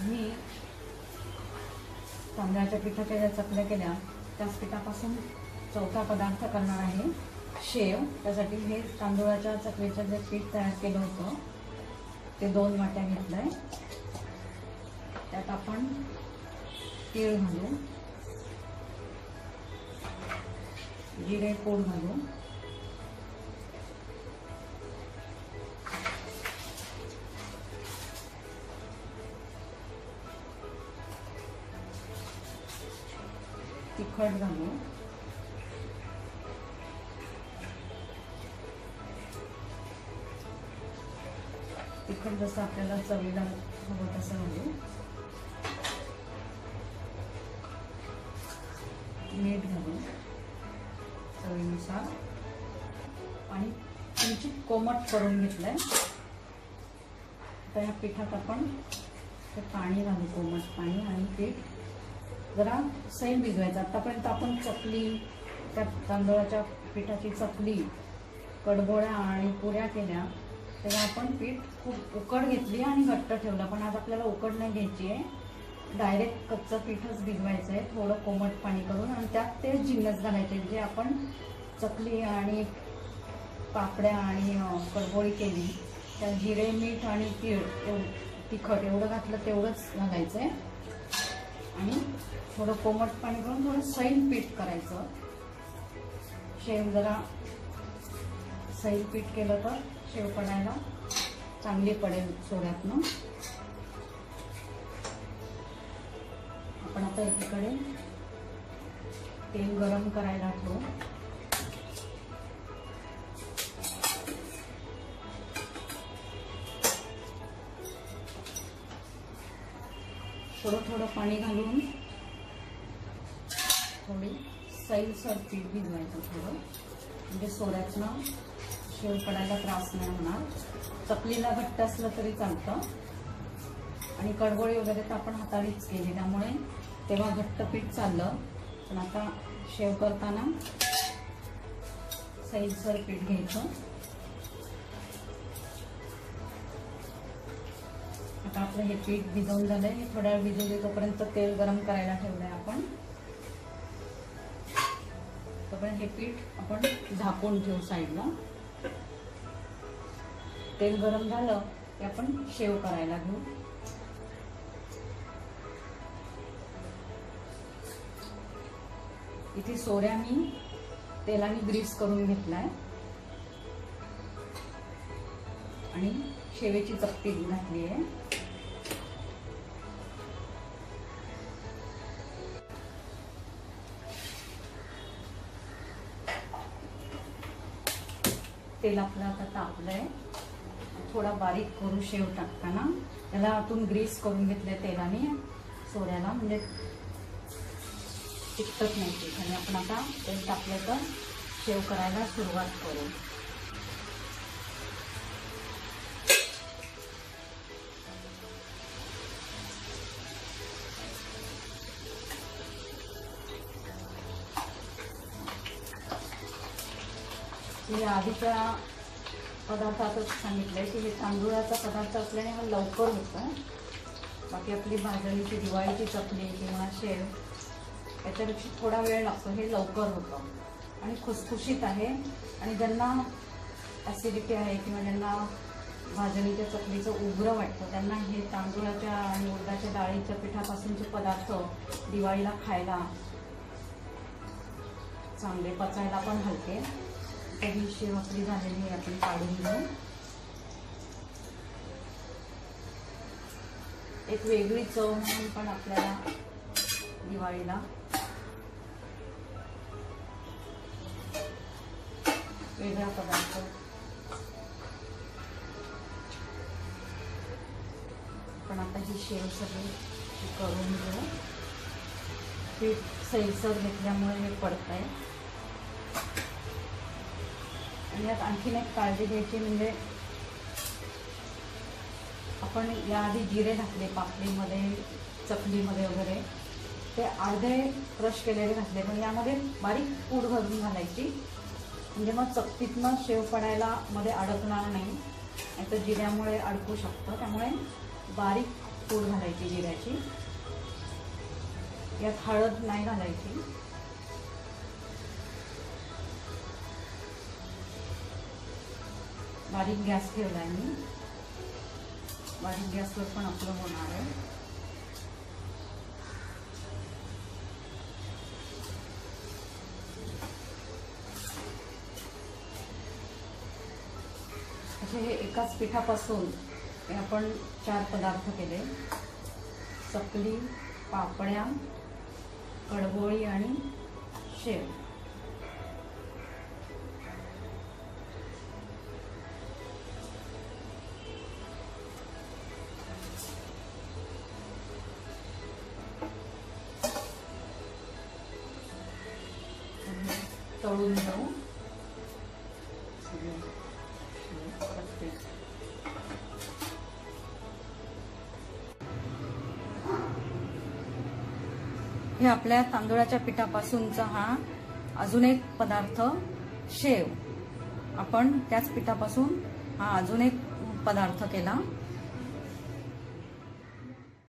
मी तांदळाच्या पिठाच्या ज्या चकल्या केल्या त्याच पिठापासून चौथा पदार्थ करणार आहे, शेव। त्यासाठी हे तांदूळाच्या चकलीचं जे पीठ तयार केलं होतं ते 2 वाट्या घेतलंय। त्यात आपण तीळ घालू, जिरे पूड घालू, तिखट घालू, तिखट जसं आपल्याला चवीला हवं तसं घालू, मीठ घालू चवीनुसार, आणि किंचित कोमट करून घेतलंय। आता या पिठात आपण ते पाणी घालू, कोमट पाणी, आणि पीठ जरा सैल भिजवायचं। आतापर्यंत आपण चकली, त्या तांदळाच्या पिठाची चकली, कडबोळ्या आणि पुऱ्या केल्या तेव्हा आपण पीठ खूप उकड घेतली आणि घट्ट ठेवलं, पण आज आपल्याला उकड नाही घ्यायची आहे, डायरेक्ट कच्चं पीठच भिजवायचं आहे थोडं कोमट पाणी करून, आणि त्यात ते जिन्नस घालायचे जे आपण चकली आणि पापड्या आणि कडबोळी केली त्या जिरे, मीठ आणि तीळ, तिखट एवढं घातलं तेवढंच घालायचं आहे, आणि थोडं कोमट पाणी करून थोडं सैल पीठ करायचं। शेव जरा सैल पीठ केलं तर शेव पडायला चांगली पडेल सोड्यातनं। आपण आता एकीकडे तेल गरम करायला ठेवू, थोडं थोडं पाणी घालून थोडी सैलसर पीठ भिजवायचं थोडं, म्हणजे सोड्यातनं शेव पडायला त्रास नाही होणार। चकलीला घट्ट असलं तरी चालतं, आणि कडबोळी वगैरे तर आपण हाताळीच केली त्यामुळे तेव्हा घट्ट पीठ चाललं, पण आता शेव करताना सैलसर पीठ घ्यायचं। आता आपलं हे पीठ भिजवून झालंय, हे थोड्या वेळ भिजू दे, तोपर्यंत तेल गरम करायला ठेवलंय आपण। तोपर्यंत हे पीठ आपण झाकून ठेवू साईडला। तेल गरम झालं की आपण शेव करायला घेऊ। इथे सोऱ्या मी तेलाने ग्रीस करून घेतलाय आणि शेवेची चकती घातली आहे। तेल आपलं आता तापलंय, थोडा बारीक करू शेव टाकताना, त्याला आतून ग्रीस करून घेतलंय तेलाने सोऱ्याला, म्हणजे चिकटत नाही ते। आणि आपण आता तेल टाकलं तर शेव करायला सुरुवात करू। आधीच्या पदार्थातच सांगितलंय की हे तांदूळाचा पदार्थ असल्याने हा लवकर होतो, बाकी आपली भाजणीची दिवाळीची चकली किंवा शेव याच्यापेक्षा थोडा वेळ लागतो, हे लवकर होतं आणि खुसखुशीत आहे। आणि ज्यांना ॲसिडिटी आहे किंवा ज्यांना भाजणीच्या चकलीचं उग्र वाटतं त्यांना हे तांदूळाच्या आणि उडदाच्या डाळीच्या पिठापासूनचे पदार्थ दिवाळीला खायला चांगले, पचायला पण हलके। ही शेव आपली झालेली आपण काढून घेऊ। एक वेगळी चव म्हणून पण आपल्याला दिवाळीला वेगळा पदार्थ। पण आता ही शेव सगळी करून घेऊ। पीठ सैलसर घेतल्यामुळे हे पडत आहे। आणि यात आणखीन एक काळजी घ्यायची म्हणजे आपण याआधी जिरे घातले पापडीमध्ये, चकलीमध्ये वगैरे, ते अर्धे क्रश केलेले घातले, पण यामध्ये बारीक पूड घालून घालायची, म्हणजे मग चकतीतनं शेव पडायला मध्ये अडकणार नाही, नाहीतर जिऱ्यामुळे अडकू शकतं। त्यामुळे बारीक पूड घालायची जिऱ्याची. यात हळद नाही घालायची. बारीक गॅस ठेवलाय मी. बारीक गॅसवर पण आपलं होणार आहे. असे हे एकाच पिठापासून आपण 4 पदार्थ केले. चकली, पापड्या, कडबोळी आणि शेव. तळून घेऊ. हे आपल्या तांदूळाच्या पिठापासूनचा हा अजून एक पदार्थ शेव. आपण त्याच पिठापासून हा अजून एक पदार्थ केला.